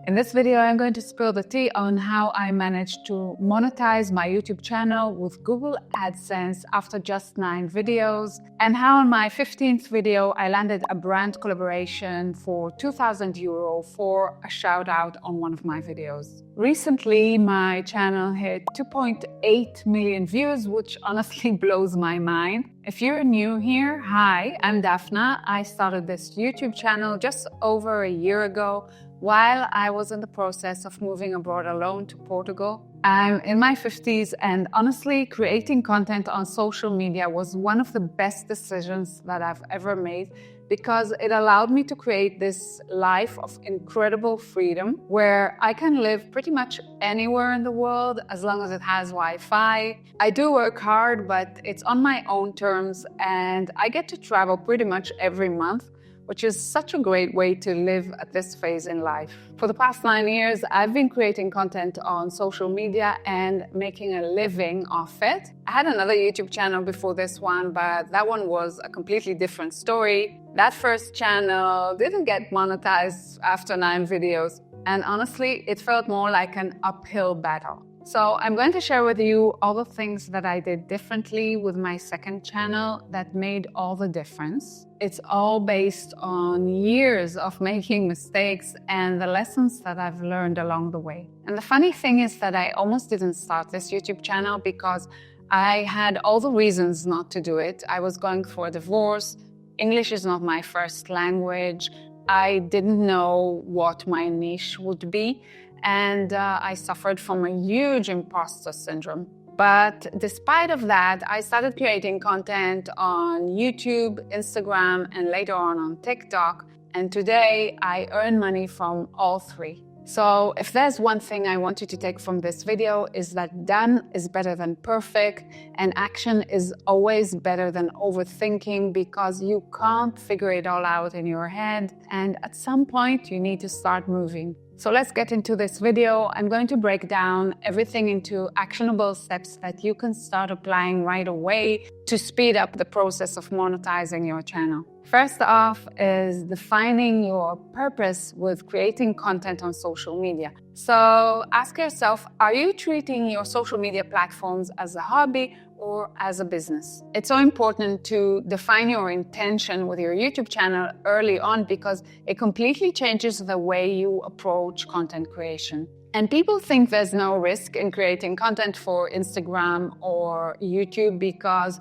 In this video, I'm going to spill the tea on how I managed to monetize my YouTube channel with Google AdSense after just 9 videos, and how in my 15th video, I landed a brand collaboration for €2,000 for a shout out on one of my videos. Recently, my channel hit 2.8 million views, which honestly blows my mind. If you're new here, hi, I'm Daphna. I started this YouTube channel just over a year ago while I was in the process of moving abroad alone to Portugal. I'm in my 50s, and honestly, creating content on social media was one of the best decisions that I've ever made, because it allowed me to create this life of incredible freedom where I can live pretty much anywhere in the world as long as it has Wi-Fi. I do work hard, but it's on my own terms, and I get to travel pretty much every month, which is such a great way to live at this phase in life. For the past 9 years, I've been creating content on social media and making a living off it. I had another YouTube channel before this one, but that one was a completely different story. That first channel didn't get monetized after 9 videos, and honestly, it felt more like an uphill battle. So I'm going to share with you all the things that I did differently with my second channel that made all the difference. It's all based on years of making mistakes and the lessons that I've learned along the way. And the funny thing is that I almost didn't start this YouTube channel because I had all the reasons not to do it. I was going through a divorce. English is not my first language. I didn't know what my niche would be. And I suffered from a huge imposter syndrome. But despite of that, I started creating content on YouTube, Instagram, and later on TikTok. And today I earn money from all 3. So if there's one thing I want you to take from this video, is that done is better than perfect, and action is always better than overthinking, because you can't figure it all out in your head, and at some point you need to start moving. So let's get into this video. I'm going to break down everything into actionable steps that you can start applying right away to speed up the process of monetizing your channel. First off is defining your purpose with creating content on social media. So ask yourself, are you treating your social media platforms as a hobby or as a business? It's so important to define your intention with your YouTube channel early on, because it completely changes the way you approach content creation. And people think there's no risk in creating content for Instagram or YouTube because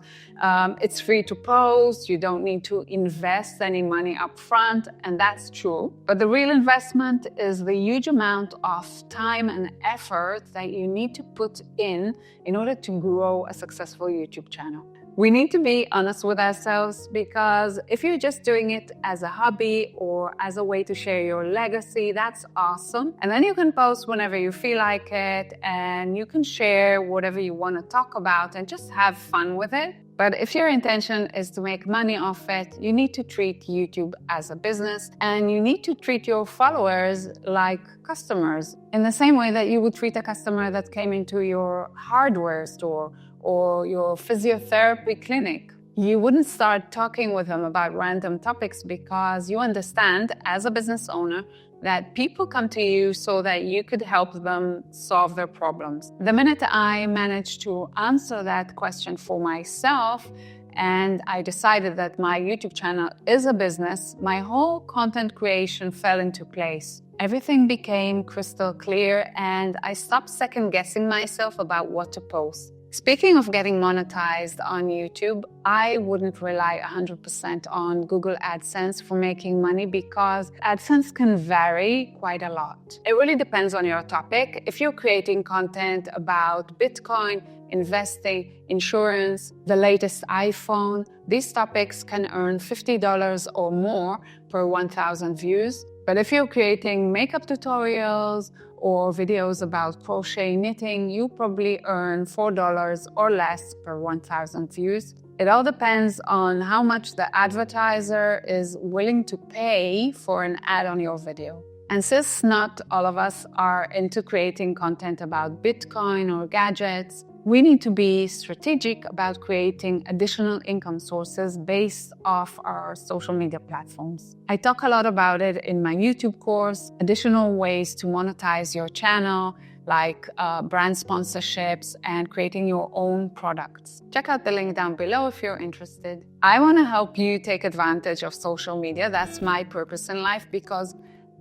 it's free to post, you don't need to invest any money up front, and that's true. But the real investment is the huge amount of time and effort that you need to put in order to grow a successful YouTube channel. We need to be honest with ourselves, because if you're just doing it as a hobby or as a way to share your legacy, that's awesome. And then you can post whenever you feel like it, and you can share whatever you want to talk about and just have fun with it. But if your intention is to make money off it, you need to treat YouTube as a business, and you need to treat your followers like customers in the same way that you would treat a customer that came into your hardware store or your physiotherapy clinic. You wouldn't start talking with them about random topics, because you understand as a business owner that people come to you so that you could help them solve their problems. The minute I managed to answer that question for myself, and I decided that my YouTube channel is a business, my whole content creation fell into place. Everything became crystal clear, and I stopped second-guessing myself about what to post. Speaking of getting monetized on YouTube, I wouldn't rely 100% on Google AdSense for making money, because AdSense can vary quite a lot. It really depends on your topic. If you're creating content about Bitcoin, investing, insurance, the latest iPhone, these topics can earn $50 or more per 1,000 views. But if you're creating makeup tutorials or videos about crochet knitting, you probably earn $4 or less per 1,000 views. It all depends on how much the advertiser is willing to pay for an ad on your video. And since not all of us are into creating content about Bitcoin or gadgets, we need to be strategic about creating additional income sources based off our social media platforms. I talk a lot about it in my YouTube course, additional ways to monetize your channel, like brand sponsorships and creating your own products. Check out the link down below if you're interested. I want to help you take advantage of social media. That's my purpose in life, because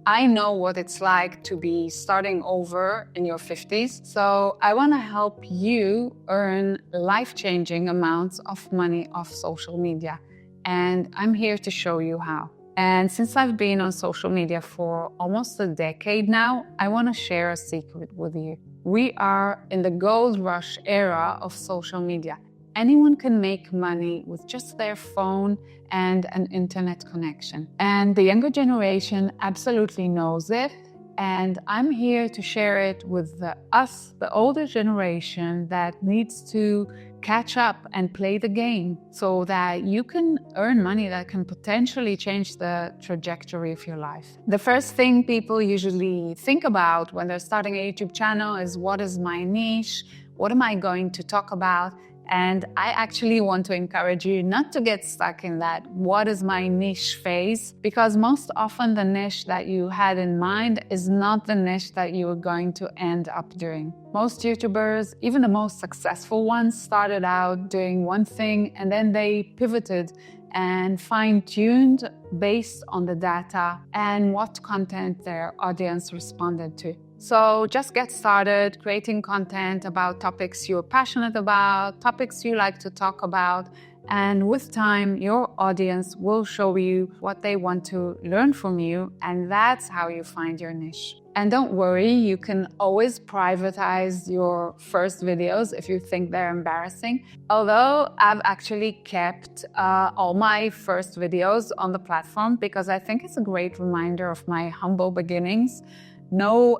I know what it's like to be starting over in your 50s. So I want to help you earn life-changing amounts of money off social media. And I'm here to show you how. And since I've been on social media for almost a decade now, I want to share a secret with you. We are in the gold rush era of social media. Anyone can make money with just their phone and an internet connection. And the younger generation absolutely knows it. And I'm here to share it with us, the older generation that needs to catch up and play the game so that you can earn money that can potentially change the trajectory of your life. The first thing people usually think about when they're starting a YouTube channel is, what is my niche? What am I going to talk about? And I actually want to encourage you not to get stuck in that what is my niche phase, because most often the niche that you had in mind is not the niche that you are going to end up doing. Most YouTubers, even the most successful ones, started out doing one thing and then they pivoted and fine-tuned based on the data and what content their audience responded to. So just get started creating content about topics you're passionate about, topics you like to talk about, and with time, your audience will show you what they want to learn from you, and that's how you find your niche. And don't worry, you can always privatize your first videos if you think they're embarrassing. Although I've actually kept all my first videos on the platform because I think it's a great reminder of my humble beginnings. No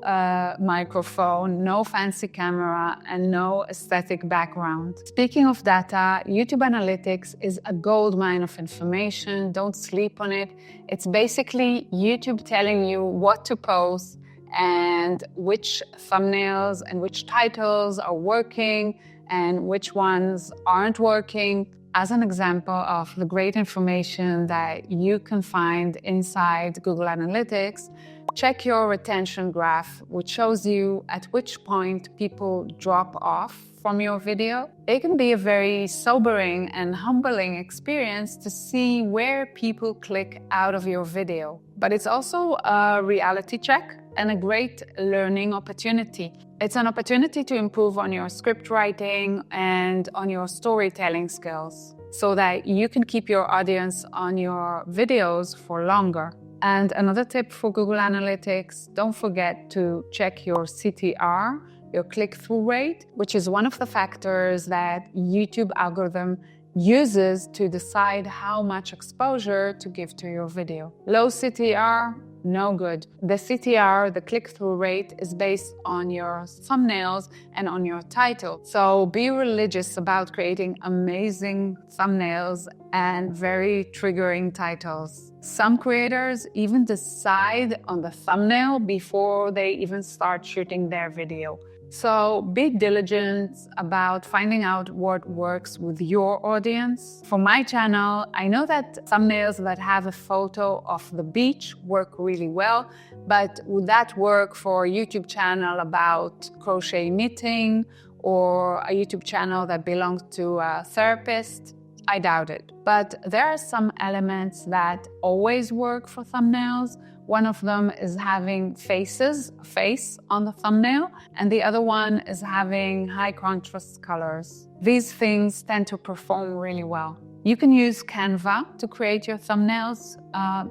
microphone, no fancy camera, and no aesthetic background. Speaking of data, YouTube Analytics is a goldmine of information. Don't sleep on it. It's basically YouTube telling you what to post and which thumbnails and which titles are working and which ones aren't working. As an example of the great information that you can find inside Google Analytics, check your retention graph, which shows you at which point people drop off from your video. It can be a very sobering and humbling experience to see where people click out of your video. But it's also a reality check and a great learning opportunity. It's an opportunity to improve on your script writing and on your storytelling skills so that you can keep your audience on your videos for longer. And another tip for Google Analytics, don't forget to check your CTR, your click-through rate, which is one of the factors that YouTube algorithm uses to decide how much exposure to give to your video. Low CTR, no good. The CTR, the click-through rate, is based on your thumbnails and on your title. So be religious about creating amazing thumbnails and very triggering titles. Some creators even decide on the thumbnail before they even start shooting their video. So be diligent about finding out what works with your audience. For my channel, I know that thumbnails that have a photo of the beach work really well, but would that work for a YouTube channel about crochet knitting or a YouTube channel that belongs to a therapist? I doubt it. But there are some elements that always work for thumbnails. One of them is having a face on the thumbnail, and the other one is having high contrast colors. These things tend to perform really well. You can use Canva to create your thumbnails.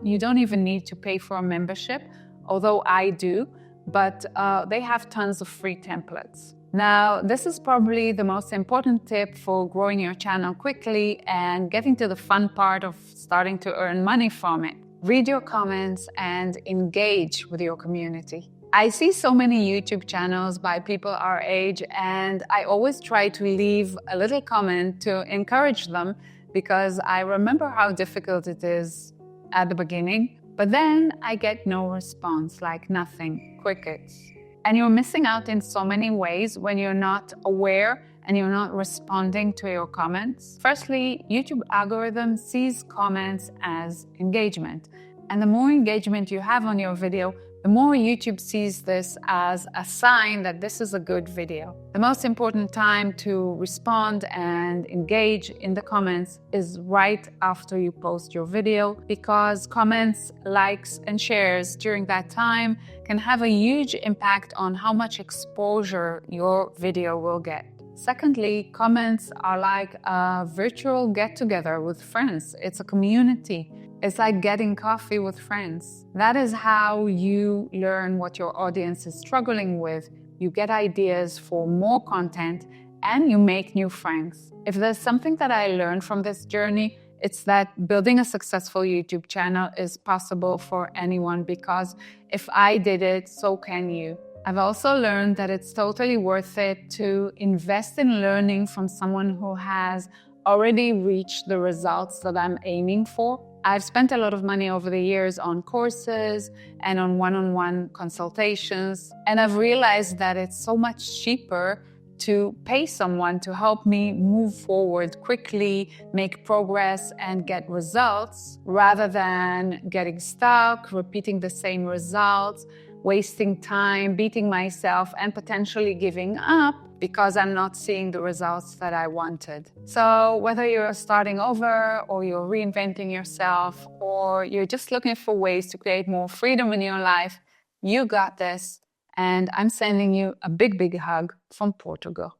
You don't even need to pay for a membership, although I do, but they have tons of free templates. Now, this is probably the most important tip for growing your channel quickly and getting to the fun part of starting to earn money from it. Read your comments and engage with your community. I see so many YouTube channels by people our age, and I always try to leave a little comment to encourage them because I remember how difficult it is at the beginning, but then I get no response, like nothing, crickets. And you're missing out in so many ways when you're not aware and you're not responding to your comments? Firstly, YouTube algorithm sees comments as engagement. And the more engagement you have on your video, the more YouTube sees this as a sign that this is a good video. The most important time to respond and engage in the comments is right after you post your video, because comments, likes, and shares during that time can have a huge impact on how much exposure your video will get. Secondly, comments are like a virtual get-together with friends. It's a community. It's like getting coffee with friends. That is how you learn what your audience is struggling with. You get ideas for more content and you make new friends. If there's something that I learned from this journey, it's that building a successful YouTube channel is possible for anyone, because if I did it, so can you. I've also learned that it's totally worth it to invest in learning from someone who has already reached the results that I'm aiming for. I've spent a lot of money over the years on courses and on one-on-one consultations, and I've realized that it's so much cheaper to pay someone to help me move forward quickly, make progress, and get results, rather than getting stuck, repeating the same results, wasting time, beating myself, and potentially giving up because I'm not seeing the results that I wanted. So whether you're starting over or you're reinventing yourself or you're just looking for ways to create more freedom in your life, you got this. And I'm sending you a big, big hug from Portugal.